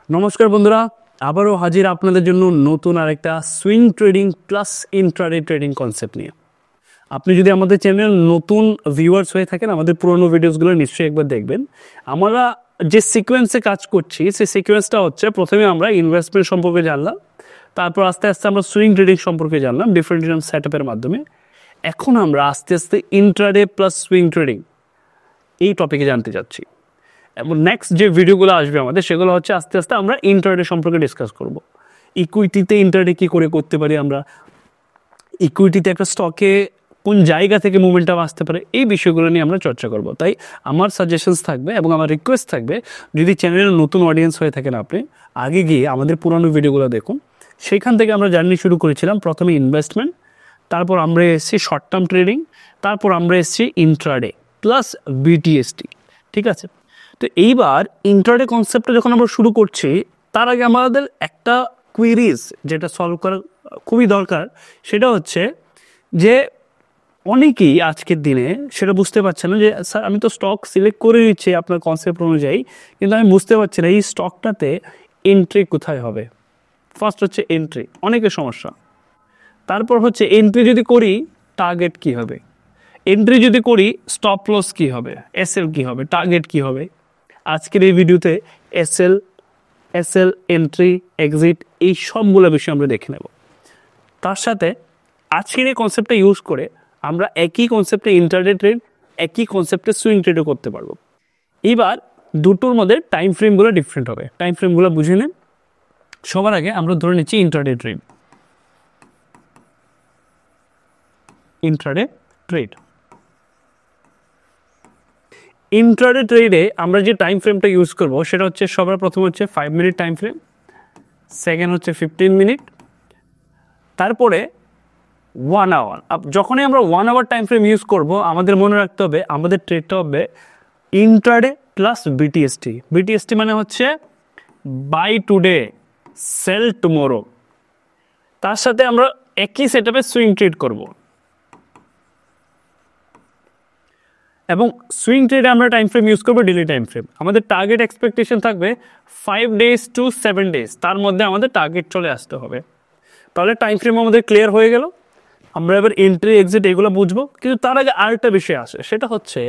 নমস্কার বন্ধুরা, আবারও হাজির আপনাদের জন্য নতুন আরেকটা swing trading plus intraday trading concept নিয়ে। আপনি যদি আমাদের চ্যানেল নতুন ভিউয়ার্স হয়ে থাকেন, আমাদের পুরোনো ভিডিওসগুলো নিশ্চয়ই একবার দেখবেন। আমরা যে সিকোয়েন্সে কাজ করছি সেই সিকোয়েন্সটা হচ্ছে, প্রথমে আমরা ইনভেস্টমেন্ট সম্পর্কে জানলাম, তারপর আস্তে আস্তে আমরা সুইং ট্রেডিং সম্পর্কে জানলাম ডিফারেন্ট ডিফারেন্ট সেট আপের মাধ্যমে। এখন আমরা আস্তে আস্তে ইন্ট্রাডে প্লাস সুইং ট্রেডিং এই টপিকে জানতে চাচ্ছি, এবং নেক্সট যে ভিডিওগুলো আসবে আমাদের সেগুলো হচ্ছে আস্তে আস্তে আমরা ইন্ট্রাডে সম্পর্কে ডিসকাস করব। ইকুইটিতে ইন্ট্রাডে কী করে করতে পারি আমরা, ইকুইটিতে একটা স্টকে কোন জায়গা থেকে মুভমেন্টটা আসতে পারে, এই বিষয়গুলো নিয়ে আমরা চর্চা করব। তাই আমার সাজেশনস থাকবে এবং আমার রিকোয়েস্ট থাকবে, যদি চ্যানেলের নতুন অডিয়েন্স হয়ে থাকেন আপনি আগে গিয়ে আমাদের পুরানো ভিডিওগুলো দেখুন। সেইখান থেকে আমরা জার্নি শুরু করেছিলাম, প্রথমে ইনভেস্টমেন্ট, তারপর আমরা এসেছি শর্ট টার্ম ট্রেডিং, তারপর আমরা এসেছি ইন্ট্রাডে প্লাস বিটিএসটি। ঠিক আছে, তো এইবার ইন্ট্রাডে কনসেপ্টটা যখন আমরা শুরু করছি, তার আগে আমাদের একটা কুইরিজ যেটা সলভ করা খুবই দরকার, সেটা হচ্ছে যে অনেকেই আজকের দিনে সেটা বুঝতে পারছে না যে স্যার আমি তো স্টক সিলেক্ট করে নিচ্ছি আপনার কনসেপ্ট অনুযায়ী, কিন্তু আমি বুঝতে পারছি না এই স্টকটাতে এন্ট্রি কোথায় হবে। ফার্স্ট হচ্ছে এন্ট্রি, অনেকের সমস্যা। তারপর হচ্ছে এন্ট্রি যদি করি টার্গেট কি হবে, এন্ট্রি যদি করি স্টপ লস কী হবে, এসএল কী হবে, টার্গেট কী হবে। আজকের এই ভিডিওতে এসএল এন্ট্রি এক্সিট এই সবগুলো বিষয় আমরা দেখে নেব। তার সাথে আজকের এই কনসেপ্টটা ইউজ করে আমরা একই কনসেপ্টে ইন্ট্রাডে ট্রেড, একই কনসেপ্টে সুইং ট্রেডও করতে পারবো। এবার দুটোর মধ্যে টাইম ফ্রেমগুলো ডিফারেন্ট হবে, টাইম ফ্রেমগুলো বুঝে নেন। সবার আগে আমরা ধরে নিচ্ছি ইন্ট্রাডে ট্রেড। ইন্ট্রাডে ট্রেডে আমরা যে টাইম ফ্রেমটা ইউজ করব সেটা হচ্ছে, সবার প্রথম হচ্ছে 5 মিনিট টাইম ফ্রেম, সেকেন্ড হচ্ছে 15 মিনিট, তারপরে 1 আওয়ার। যখনই আমরা 1 আওয়ার টাইম ফ্রেম ইউজ করব, আমাদের মনে রাখতে হবে আমাদের ট্রেডটা হবে ইন্ট্রাডে প্লাস বিটিএসটি। বিটিএসটি মানে হচ্ছে বাই টুডে সেল টুমোরো। তার সাথে আমরা একই সেট আপে সুইং ট্রেড করব, এবং সুইং ট্রেডে আমরা টাইম ফ্রেম ইউজ করবো ডেলি টাইম ফ্রেম। আমাদের টার্গেট এক্সপেকটেশন থাকবে 5 days to 7 days, তার মধ্যে আমাদের টার্গেট চলে আসতে হবে। তাহলে টাইম ফ্রেম আমাদের ক্লিয়ার হয়ে গেল। আমরা এবার এন্ট্রি এক্সিট এগুলো বুঝবো, কিন্তু তার আগে আরেকটা বিষয় আসে, সেটা হচ্ছে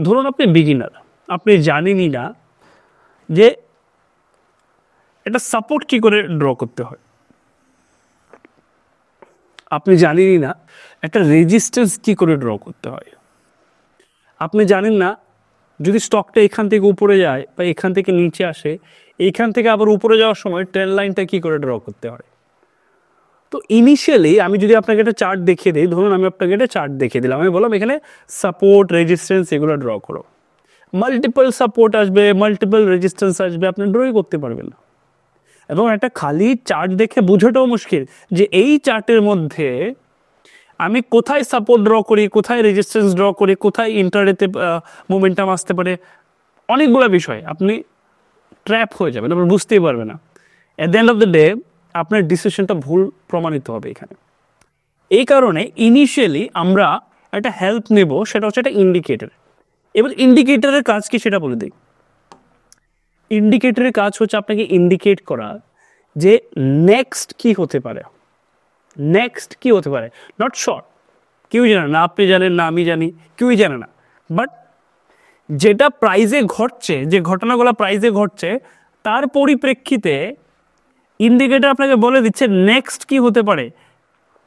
ধরুন আপনি বিগিনার, আপনি জানেনই না যে এটা সাপোর্ট কী করে ড্র করতে হয়, আপনি জানেনই না একটা রেজিস্ট্যান্স কী করে ড্র করতে হয়, আপনি জানেন না যদি স্টকটা এখান থেকে উপরে যায় বা এখান থেকে নিচে আসে, এইখান থেকে আবার উপরে যাওয়ার সময় ট্রেন্ড লাইনটা কী করে ড্র করতে হয়। তো ইনিশিয়ালি আমি যদি আপনাকে একটা চার্ট দেখিয়ে দিই, ধরুন আমি আপনাকে একটা চার্ট দেখিয়ে দিলাম, আমি বললাম এখানে সাপোর্ট রেজিস্ট্যান্স এগুলো ড্র করো, মাল্টিপল সাপোর্ট আসবে, মাল্টিপল রেজিস্ট্যান্স আসবে, আপনি ড্রই করতে পারবেন না। এবং একটা খালি চার্ট দেখে বোঝাটাও মুশকিল যে এই চার্টের মধ্যে আমি কোথায় সাপোর্ট ড্র করি, কোথায় রেজিস্ট্যান্স ড্র করি, কোথায় ইন্টারডেতে মোমেন্টাম আসতে পারে, অনেকগুলো বিষয় আপনি ট্র্যাপ হয়ে যাবেন, আপনি বুঝতেই পারবেন না। At the end of the day আপনার ডিসিশনটা ভুল প্রমাণিত হবে এখানে। এই কারণে ইনিশিয়ালি আমরা একটা হেল্প নেব, সেটা হচ্ছে একটা ইন্ডিকেটর। এবার ইন্ডিকেটরের কাজ কি সেটা বলে দিই। ইন্ডিকেটরের কাজ হচ্ছে আপনাকে ইন্ডিকেট করা যে নেক্সট কি হতে পারে, নেক্সট কি হতে পারে। নট শর্ট, কেউ জানে না, আপনি জানেন না, আমি জানি, কেউই জানে না, বাট যেটা প্রাইজে ঘটছে, যে ঘটনাগুলো প্রাইজে ঘটছে, তার পরিপ্রেক্ষিতে ইন্ডিকেটর আপনাকে বলে দিচ্ছে নেক্সট কি হতে পারে,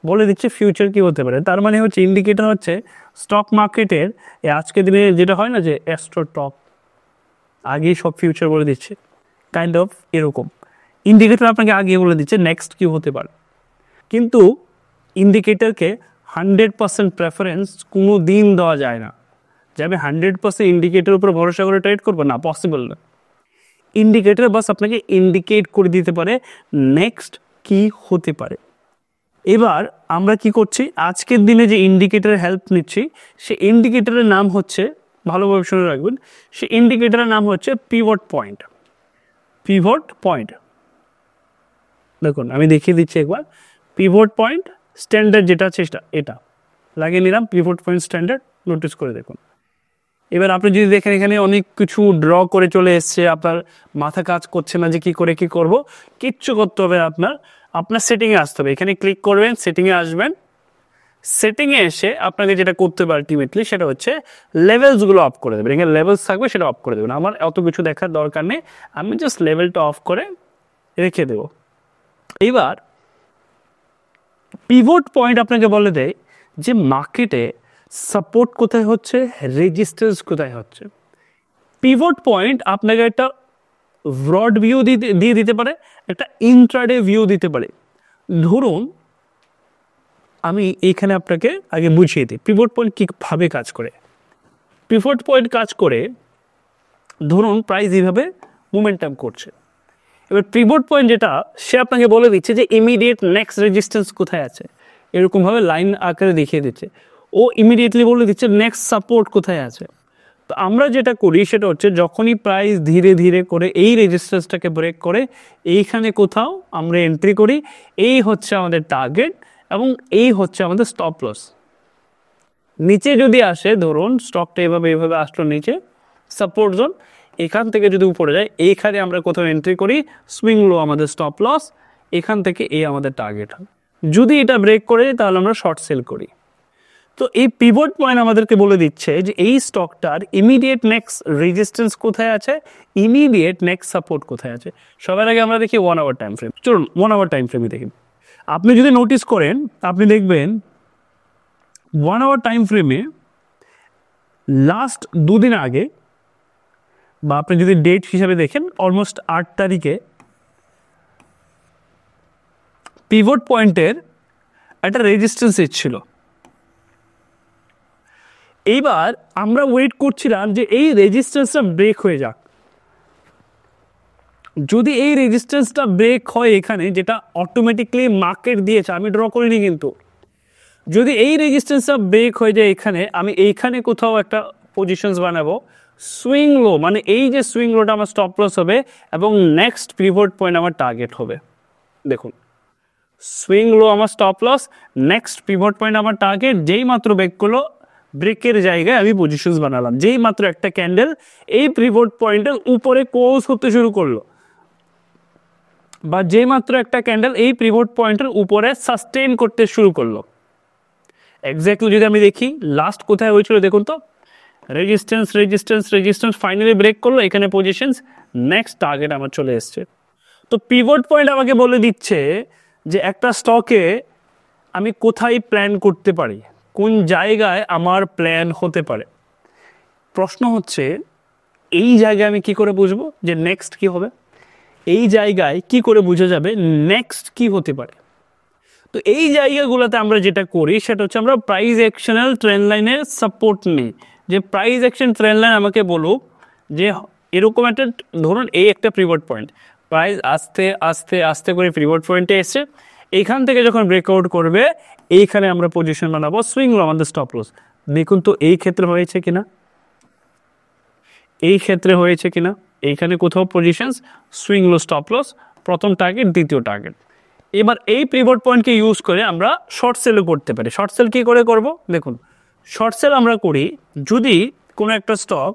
বলে দিচ্ছে ফিউচার কি হতে পারে। তার মানে হচ্ছে ইন্ডিকেটর হচ্ছে স্টক মার্কেটের আজকের দিনে যেটা হয় না যে অ্যাস্ট্রো টপ, আগেই সব ফিউচার বলে দিচ্ছে, কাইন্ড অফ এরকম ইন্ডিকেটর আপনাকে আগে বলে দিচ্ছে নেক্সট কি হতে পারে। কিন্তু ইন্ডিকেটরকে 100% প্রেফারেন্স কোনো দিন দেওয়া যায় না, যে আমি 100% ইন্ডিকেটরের উপর ভরসা করে ট্রেড করবো, না, পসিবল না। ইন্ডিকেটর বাস আপনাকে ইন্ডিকেট করে দিতে পারে নেক্সট কি হতে পারে। এবার আমরা কি করছি, আজকের দিনে যে ইন্ডিকেটরের হেল্প নিচ্ছি, সে ইন্ডিকেটরের নাম হচ্ছে, ভালোভাবে শুনে রাখবেন, সে ইন্ডিকেটরের নাম হচ্ছে পিভট পয়েন্ট। পিভট পয়েন্ট দেখুন আমি দেখিয়ে দিচ্ছি একবার। পিভট পয়েন্ট স্ট্যান্ডার্ড যেটা আছে সেটা, এটা লাগিয়ে নিলাম, পিভট পয়েন্ট স্ট্যান্ডার্ড, নোটিস করে দেখুন। এবার আপনি যদি দেখেন এখানে অনেক কিছু ড্র করে চলে এসছে, আপনার মাথা কাজ করছে না যে কি করে কি করব, কিচ্ছু করতে হবে আপনার সেটিংয়ে আসতে হবে। এখানে ক্লিক করবেন, সেটিংয়ে আসবেন, সেটিংয়ে এসে আপনাকে যেটা করতে হবে আলটিমেটলি সেটা হচ্ছে লেভেলসগুলো অফ করে দেবেন। এখানে লেভেলস থাকবে, সেটা অফ করে দেবেন। আমার অত কিছু দেখার দরকার নেই, আমি জাস্ট লেভেলটা অফ করে রেখে দেব। এবার পিভট পয়েন্ট আপনাকে বলে দেয় যে মার্কেটে সাপোর্ট কোথায় হচ্ছে, রেজিস্ট্যান্স কোথায় হচ্ছে। পিভট পয়েন্ট আপনাকে একটা ব্রড ভিউ দিয়ে দিতে পারে, একটা ইন্ট্রাডে ভিউ দিতে পারে। ধরুন আমি এইখানে আপনাকে আগে বুঝিয়ে দিই পিভট পয়েন্ট কীভাবে কাজ করে। পিভট পয়েন্ট কাজ করে, ধরুন প্রাইস এইভাবে মোমেন্টাম করছে, এবার পিভট পয়েন্ট যেটা সে আপনাকে বলে দিচ্ছে যে ইমিডিয়েট নেক্সট রেজিস্ট্যান্স কোথায় আছে, এরকমভাবে লাইন আকারে দেখিয়ে দিচ্ছে। ও ইমিডিয়েটলি বলে দিচ্ছে নেক্সট সাপোর্ট কোথায় আছে। তো আমরা যেটা করি সেটা হচ্ছে যখনই প্রাইস ধীরে ধীরে করে এই রেজিস্ট্যান্সটাকে ব্রেক করে এইখানে কোথাও আমরা এন্ট্রি করি, এই হচ্ছে আমাদের টার্গেট এবং এই হচ্ছে আমাদের স্টপ লস। নিচে যদি আসে, ধরুন স্টকটা এভাবে আসলো নিচে, সাপোর্ট জোন, এখান থেকে যদি উপরে যায় এইখানে আমরা কোথাও এন্ট্রি করি, সুইং লো আমাদের স্টপ লস, এখান থেকে এই আমাদের টার্গেট হয়। যদি এটা ব্রেক করে তাহলে আমরা শর্ট সেল করি। তো এই পিভট পয়েন্ট আমাদেরকে বলে দিচ্ছে যে এই স্টকটার ইমিডিয়েট নেক্সট রেজিস্ট্যান্স কোথায় আছে, ইমিডিয়েট নেক্সট সাপোর্ট কোথায় আছে। সবার আগে আমরা দেখি 1 আওয়ার টাইম ফ্রেম। চলুন 1 আওয়ার টাইম ফ্রেমে দেখি। আপনি যদি নোটিস করেন, আপনি দেখবেন 1 আওয়ার টাইম ফ্রেমে লাস্ট দুদিন আগে, বা আপনি যদি ডেট হিসাবে দেখেন অলমোস্ট 8 তারিখে পিভট পয়েন্টের একটা রেজিস্ট্যান্স ছিল। এইবার আমরা ওয়েট করছিলাম যে এই রেজিস্ট্যান্সটা ব্রেক হয়ে যাক। যদি এই রেজিস্ট্যান্সটা ব্রেক হয় এখানে, যেটা অটোমেটিকলি মার্কেট দিয়েছে, আমি ড্র করিনি কিন্তু, যদি এই রেজিস্ট্যান্সটা ব্রেক হয়ে যায় এখানে, আমি এইখানে কোথাও একটা পজিশনস বানাবো সুইং লো, মানে এই যে সুইং লোটা আমার স্টপ লস হবে এবং নেক্সট পিভট পয়েন্ট আমার টার্গেট হবে। দেখুন সুইং লো আমার stop loss, next pivot point আমার টার্গেট। যেই মাত্র ব্রেক করলো, ব্রেকের জায়গায় আমি পজিশনস বানালাম। যেই মাত্র একটা ক্যান্ডেল এই পিভট পয়েন্টের উপরে ক্লোজ হতে শুরু করলো, বা যেই মাত্র একটা ক্যান্ডেল এই পিভট পয়েন্টের উপরে সাস্টেইন করতে শুরু করলো, এক্স্যাক্টলি যদি আমি দেখি লাস্ট কোথায় হয়েছিল, দেখুন তো resistance resistance resistance, finally break করলো, এখানে পজিশনস, নেক্সট টার্গেট আমার চলে এসছে। তো পিভট পয়েন্ট আমাকে বলে দিচ্ছে যে একটা স্টকে আমি কোথায় প্ল্যান করতে পারি, কোন জায়গায় আমার প্ল্যান হতে পারে। প্রশ্ন হচ্ছে এই জায়গায় আমি কি করে বুঝবো যে নেক্সট কি হবে, এই জায়গায় কি করে বোঝা যাবে নেক্সট কি হতে পারে। তো এই জায়গাগুলোতে আমরা যেটা করি সেটা হচ্ছে আমরা প্রাইস অ্যাকশনাল ট্রেন্ড লাইনের সাপোর্ট নিই। যে প্রাইস অ্যাকশন ট্রেন্ড লাইন আমাকে বলুক যে এরকম একটা, ধরুন এই একটা পিভট পয়েন্ট, প্রাইস আস্তে আস্তে আস্তে করে পিভট পয়েন্টে এসে এইখান থেকে যখন ব্রেকআউট করবে এইখানে আমরা পজিশন বানাবো সুইং লো আমাদের স্টপ লস। দেখুন তো এই ক্ষেত্রে হয়েছে কিনা, এই ক্ষেত্রে হয়েছে কিনা, এইখানে কোথাও positions, swing low stop loss, প্রথম টার্গেট, দ্বিতীয় টার্গেট। এবার এই পিভট পয়েন্টকে ইউজ করে আমরা শর্ট সেলও করতে পারি। শর্ট সেল কী করে করব, দেখুন শর্ট সেল আমরা করি যদি কোনো একটা স্টক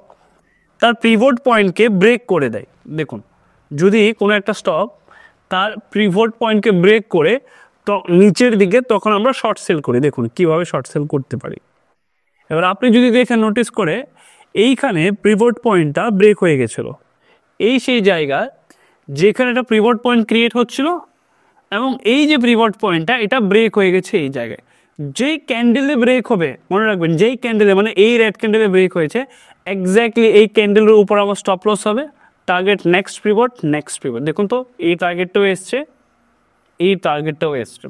তার পিভট পয়েন্টকে ব্রেক করে দেয়। দেখুন যদি কোনো একটা স্টক তার পিভট পয়েন্টকে ব্রেক করে তো নিচের দিকে, তখন আমরা শর্ট সেল করি। দেখুন কিভাবে শর্ট সেল করতে পারি। এবার আপনি যদি দেখেন নোটিস করে এইখানে পিভট পয়েন্টটা ব্রেক হয়ে গেছিলো, এই সেই জায়গা যেখানে একটা পিভট পয়েন্ট ক্রিয়েট হচ্ছিল এবং এই যে পিভট পয়েন্টটা এটা ব্রেক হয়ে গেছে এই জায়গায়। যেই ক্যান্ডেলে ব্রেক হবে, মনে রাখবেন যেই ক্যান্ডেলে, মানে এই রেড ক্যান্ডেলে ব্রেক হয়েছে, এক্স্যাক্টলি এই ক্যান্ডেলের উপর আমার স্টপ লস হবে, target next pivot, next pivot. দেখুন তো এই টার্গেটটাও এসছে, এই টার্গেটটাও এসছে।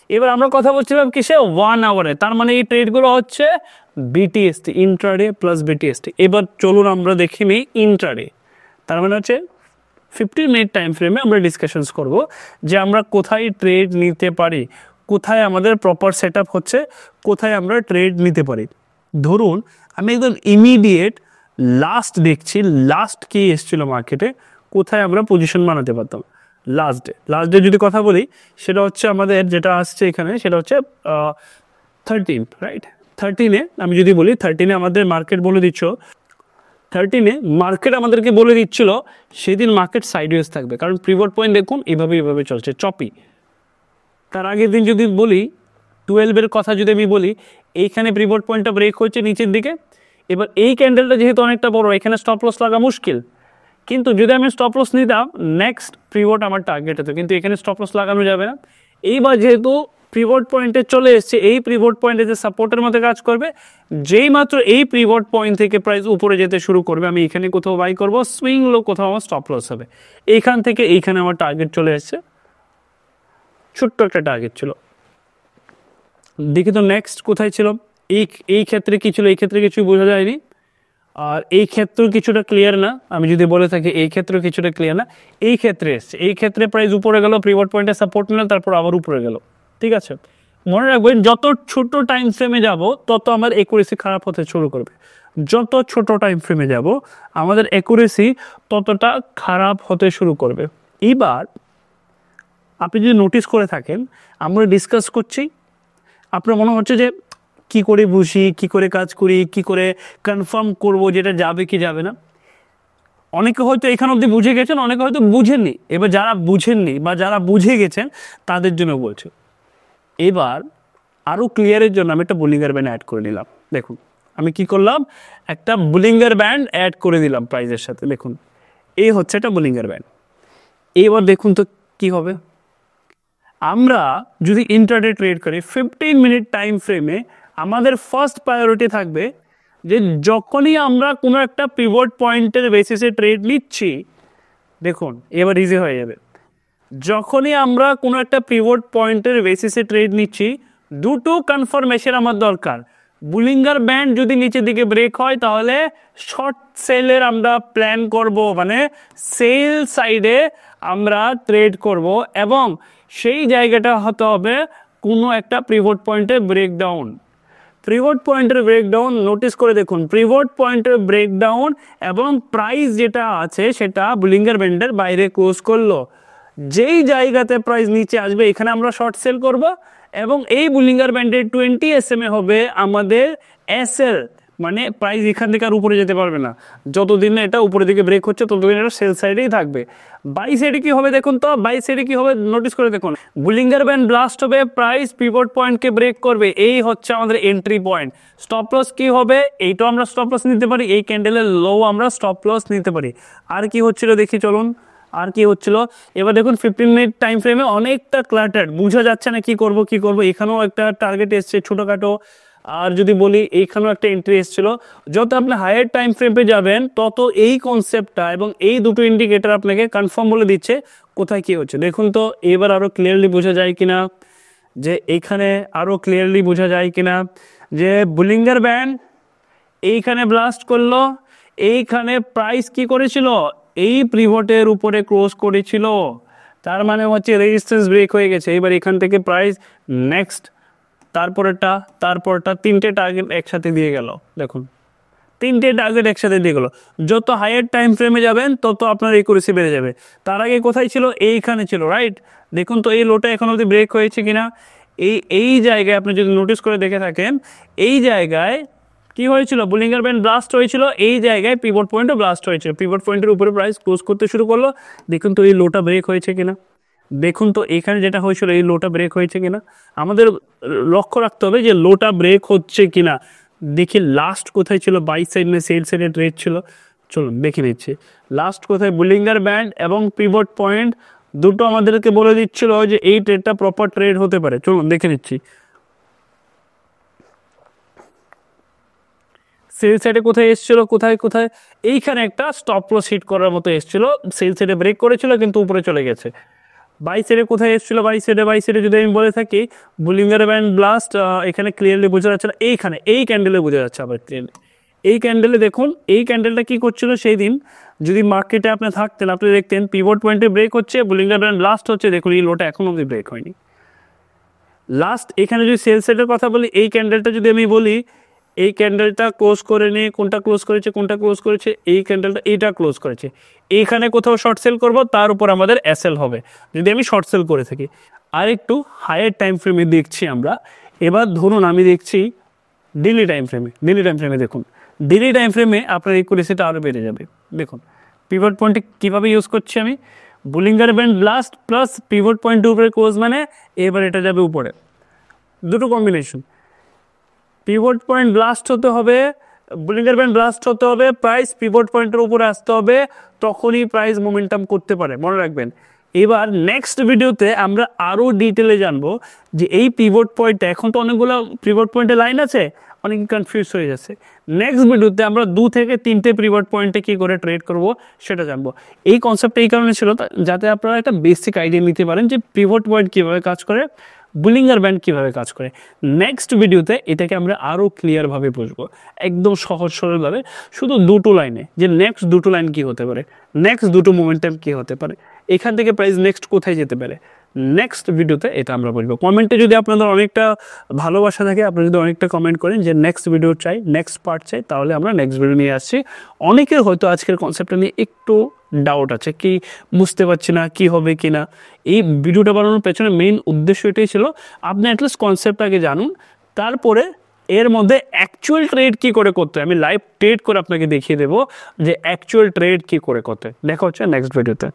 এবার আমরা কথা বলছিলাম কিসে, 1 আওয়ারে, তার মানে এই ট্রেডগুলো হচ্ছে বিটিএসটি, ইন্ট্রাডে প্লাস বিটিএসটি। এবার চলুন আমরা দেখে নিই ইন্ট্রাডে, তার মানে হচ্ছে 15 মিনিট টাইম ফ্রেমে আমরা ডিসকাশনস করব যে আমরা কোথায় ট্রেড নিতে পারি, কোথায় আমাদের প্রপার সেট আপ হচ্ছে, কোথায় আমরা ট্রেড নিতে পারি। ধরুন আমি একদম ইমিডিয়েট লাস্ট দেখছি, লাস্ট কি এসেছিলো মার্কেটে, কোথায় আমরা পজিশন বানাতে পারতাম। লাস্ট ডে যদি কথা বলি সেটা হচ্ছে আমাদের যেটা আসছে এখানে, সেটা হচ্ছে 13th, রাইট, 13-এ আমি যদি বলি 13-এ আমাদের মার্কেট বলে দিচ্ছ, 13-এ মার্কেট আমাদেরকে বলে দিচ্ছিল সেদিন মার্কেট সাইডওয়েজ থাকবে, কারণ পিভট পয়েন্ট দেখুন এভাবে চলছে চপি। তার আগের দিন যদি বলি 12-এর কথা যদি আমি বলি, এইখানে পিভট পয়েন্টটা ব্রেক হচ্ছে নিচের দিকে। এবার এই ক্যান্ডেলটা যেহেতু অনেকটা বড়, এখানে স্টপ লস লাগা মুশকিল, কিন্তু যদি আমি স্টপ লস নিতাম নেক্সট পিভট আমার টার্গেট হতো, কিন্তু এখানে স্টপ লস লাগানো যাবে না। এইবার যেহেতু পিভট পয়েন্টে চলে এসছে, এই পিভট পয়েন্টে যে সাপোর্টের মধ্যে কাজ করবে, যেই মাত্র এই পিভট পয়েন্ট থেকে প্রাইস উপরে যেতে শুরু করবে, আমি এখানে কোথাও বাই করব, সুইং লো কোথাও আমার স্টপ লস হবে। এইখান থেকে এইখানে আমার টার্গেট চলে এসছে, ছোট্ট একটা টার্গেট ছিল। দেখি তো নেক্সট কোথায় ছিল, এই ক্ষেত্রে কি ছিল, এই ক্ষেত্রে কিছুই বোঝা যায়নি। আর এই ক্ষেত্রেও কিছুটা ক্লিয়ার না, আমি যদি বলে থাকি এই ক্ষেত্রেও কিছুটা ক্লিয়ার না। এই ক্ষেত্রে এসছে, এই ক্ষেত্রে প্রাইস উপরে গেল, পিভট পয়েন্টে সাপোর্ট নিল, তারপর আবার উপরে গেল। ঠিক আছে, মনে রাখবেন যত ছোট টাইম ফ্রেমে যাব তত আমার অ্যাকুরেসি খারাপ হতে শুরু করবে। যত ছোট টাইম ফ্রেমে যাব আমাদের অ্যাকুরেসি ততটা খারাপ হতে শুরু করবে। এবার আপনি যদি নোটিস করে থাকেন, আমরা ডিসকাস করছি, আপনার মনে হচ্ছে যে কি করে বুঝি, কি করে কাজ করি, কি করে কনফার্ম করব যেটা যাবে কি যাবে না। অনেকে হয়তো এখান অবধি বুঝে গেছেন, অনেকে হয়তো বুঝেননি। এবার যারা বুঝেননি বা যারা বুঝে গেছেন তাদের জন্য বলছি। এবার আরও ক্লিয়ারের জন্য আমি একটা বুলিঙ্গার ব্যান্ড অ্যাড করে নিলাম। দেখুন আমি কি করলাম, একটা বুলিঙ্গার ব্যান্ড অ্যাড করে দিলাম প্রাইজের সাথে। দেখুন এই হচ্ছে একটা বুলিঙ্গার ব্যান্ড। এবার দেখুন তো কি হবে, আমরা যদি ইন্টারডে ট্রেড করি 15 মিনিট টাইম ফ্রেমে, আমাদের ফার্স্ট প্রায়োরিটি থাকবে যে যখনই আমরা কোনো একটা পিভট পয়েন্টের বেসিসে ট্রেড নিচ্ছি, দেখুন এবার ইজি হয়ে যাবে, যখনই আমরা কোনো একটা পিভট পয়েন্টের বেসিসে ট্রেড নিচ্ছি দুটো কনফার্মেশন আমার দরকার। বুলিঙ্গার ব্যান্ড যদি নিচের দিকে ব্রেক হয় তাহলে শর্ট সেলের আমরা প্ল্যান করব, মানে সেল সাইডে আমরা ট্রেড করব, এবং সেই জায়গাটা হতে হবে কোনো একটা পিভট পয়েন্টের ব্রেকডাউন। পিভট পয়েন্টের ব্রেকডাউন নোটিস করে দেখুন, পিভট পয়েন্টের ব্রেকডাউন এবং প্রাইস যেটা আছে সেটা বুলিঙ্গার ব্যান্ডের বাইরে ক্লোজ করলো। যেই জায়গাতে প্রাইস নিচে আসবে এখানে আমরা শর্ট সেল করব, এবং এই বুলিঙ্গার ব্যান্ডের 20 SMA হবে আমাদের এসএল, মানে প্রাইস এখান থেকে আর উপরে যেতে পারবে না। যতদিন না এটা উপরের দিকে ব্রেক হচ্ছে ততদিন এটা সেল সাইডেই থাকবে। বাই সাইডে কি হবে দেখুন তো, বাই সাইডে কি হবে নোটিস করে দেখুন, বুলিঙ্গার ব্যান্ড ব্লাস্ট হবে, প্রাইস পিভট পয়েন্টকে ব্রেক করবে, এই হচ্ছে আমাদের এন্ট্রি পয়েন্ট। স্টপ লস কি হবে, এইটাও আমরা স্টপ লস নিতে পারি, এই ক্যান্ডেলের লো আমরা স্টপ লস নিতে পারি। আর কি হচ্ছিল দেখি চলুন, আর কি হচ্ছিল এবার দেখুন 15 মিনিট টাইম ফ্রেমে অনেকটা ক্লাটার্ড, বোঝা যাচ্ছে না কি করব কি করব। এখানেও একটা টার্গেট এসছে ছোটোখাটো, আর যদি বলি এইখানেও একটা এন্ট্রি এসেছিল। যত আপনি হায়ার টাইম ফ্রেমে যাবেন তত এই কনসেপ্টটা এবং এই দুটো ইন্ডিকেটর আপনাকে কনফার্ম বলে দিচ্ছে কোথায় কি হচ্ছে। দেখুন তো এবার আরও ক্লিয়ারলি বোঝা যায় কিনা, যে এইখানে আরও ক্লিয়ারলি বোঝা যায় কিনা যে বুলিঙ্গার ব্যান্ড এইখানে ব্লাস্ট করলো, এইখানে প্রাইস কি করেছিল, এই পিভটের উপরে ক্লোজ করেছিল, তার মানে হচ্ছে রেজিস্ট্যান্স ব্রেক হয়ে গেছে। এবার এখান থেকে প্রাইস নেক্সট তারপরটা তিনটে টার্গেট একসাথে দিয়ে গেল। দেখুন তিনটে টার্গেট একসাথে দিয়ে গেল। যত হায়ার টাইম ফ্রেমে যাবেন তত আপনার একুরেসি বেড়ে যাবে। তার আগে কোথায় ছিল, এইখানে ছিল, রাইট। দেখুন তো এই লোটা এখন অবধি ব্রেক হয়েছে কিনা, এই জায়গায় আপনি যদি নোটিস করে দেখে থাকেন, এই জায়গায় কি হয়েছিল, বুলিঙ্গার ব্যান্ড ব্লাস্ট হয়েছিল, এই জায়গায় পিভট পয়েন্টও ব্লাস্ট হয়েছে, পিভট পয়েন্টের উপরে প্রাইস ক্লোজ করতে শুরু করলো। দেখুন তো এই লোটা ব্রেক হয়েছে কিনা, দেখুন তো এখানে যেটা হয়েছিল এই লোটা ব্রেক হয়েছে কিনা। আমাদের লক্ষ্য রাখতে হবে যে লোটা ব্রেক হচ্ছে কিনা। দেখি লাস্ট কোথায় ছিল, বাই সাইড না সেল সাইডে ট্রেড ছিল, চলুন দেখে নিচ্ছি লাস্ট কোথায়। বুলিঙ্গার ব্যান্ড এবং পিভট পয়েন্ট দুটো আমাদেরকে বলে দিচ্ছিল যে এই ট্রেডটা প্রপার ট্রেড হতে পারে, চলুন দেখে নিচ্ছি। সেল সাইডে কোথায় এসেছিল, কোথায় এইখানে একটা স্টপ লস হিট করার মতো এসেছিল, সেল সাইডে ব্রেক করেছিল কিন্তু উপরে চলে গেছে। বাই সাইডে কোথায় এসেছিল, বাই সাইডে যদি আমি বলে থাকি বুলিঙ্গার ব্যান্ড ব্লাস্ট, এখানে ক্লিয়ারলি বোঝা যাচ্ছে না, এইখানে এই ক্যান্ডেলে বোঝা যাচ্ছে আবার ক্লিয়ারলি। এই ক্যান্ডেলে দেখুন, এই ক্যান্ডেলটা কি করছিল সেই দিন, যদি মার্কেটে আপনি থাকতেন আপনি দেখতেন পিভট পয়েন্টে ব্রেক হচ্ছে, বুলিঙ্গার ব্যান্ড ব্লাস্ট হচ্ছে, দেখুন এই লোটা এখন অবধি ব্রেক হয়নি। লাস্ট এখানে যদি সেল সাইডের কথা বলি, এই ক্যান্ডেলটা যদি আমি বলি, এই ক্যান্ডেলটা ক্লোজ করে নিয়ে কোনটা ক্লোজ করেছে, এই ক্যান্ডেলটা এইটা ক্লোজ করেছে, এইখানে কোথাও শর্ট সেল করব, তার উপর আমাদের এসএল হবে যদি আমি শর্ট সেল করে থাকি। আর একটু হায়ার টাইম ফ্রেমে দেখছি আমরা। এবার ধরুন আমি দেখছি ডেলি টাইম ফ্রেমে দেখুন, ডেলি টাইম ফ্রেমে আপনার একুরেসিটা আরও বেড়ে যাবে। দেখুন পিভট পয়েন্টে কীভাবে ইউজ করছি আমি, Bollinger band blast plus pivot পয়েন্টের উপরে ক্লোজ, মানে এবার এটা যাবে উপরে, দুটো কম্বিনেশন। পিভট পয়েন্ট ব্লাস্ট হতে হবে, বুলিঙ্গার ব্যান্ড ব্লাস্ট হতে হবে, প্রাইস পিভট পয়েন্টের উপরে আসতে হবে, তখনই প্রাইস মোমেন্টাম করতে পারে, মনে রাখবেন। এবার নেক্সট ভিডিওতে আমরা আরও ডিটেলে জানবো যে এই পিভট পয়েন্টটা, এখন তো অনেকগুলো পিভট পয়েন্টের লাইন আছে, অনেক কনফিউজ হয়ে যাচ্ছে। নেক্সট ভিডিওতে আমরা 2 থেকে 3টে পিভট পয়েন্টে কী করে ট্রেড করব সেটা জানবো। এই কনসেপ্টটা এই কারণে ছিল যাতে আপনারা একটা বেসিক আইডিয়া নিতে পারেন যে পিভট পয়েন্ট কীভাবে কাজ করে, বুলিঙ্গার ব্যান্ড কীভাবে কাজ করে। নেক্সট ভিডিওতে এটাকে আমরা আরও ক্লিয়ারভাবে বুঝবো, একদম সহজ সরলভাবে, শুধু দুটো লাইনে, যে নেক্সট দুটো লাইন কী হতে পারে, নেক্সট দুটো মোমেন্টাম কী হতে পারে, এখান থেকে প্রাইস নেক্সট কোথায় যেতে পারে। নেক্সট ভিডিওতে এটা আমরা বলবো। কমেন্টে যদি আপনাদের অনেকটা ভালোবাসা থাকে, আপনারা যদি অনেকটা কমেন্ট করেন যে নেক্সট ভিডিও চাই, নেক্সট পার্ট চাই, তাহলে আমরা নেক্সট ভিডিও নিয়ে আসছি। অনেকের হয়তো আজকের কনসেপ্টটা নিয়ে একটু ডাউট আছে, কি বুঝতে পারছি না কি হবে কি না। এই ভিডিওটা বানানোর পেছনে মেইন উদ্দেশ্য এটাই ছিল, আপনি অ্যাটলিস্ট কনসেপ্ট আগে জানুন, তারপরে এর মধ্যে অ্যাকচুয়াল ট্রেড কী করে করতে হয়, আমি লাইভ ট্রেড করে আপনাকে দেখিয়ে দেবো যে অ্যাকচুয়াল ট্রেড কী করে করতে হয়। দেখা হচ্ছে নেক্সট ভিডিওতে।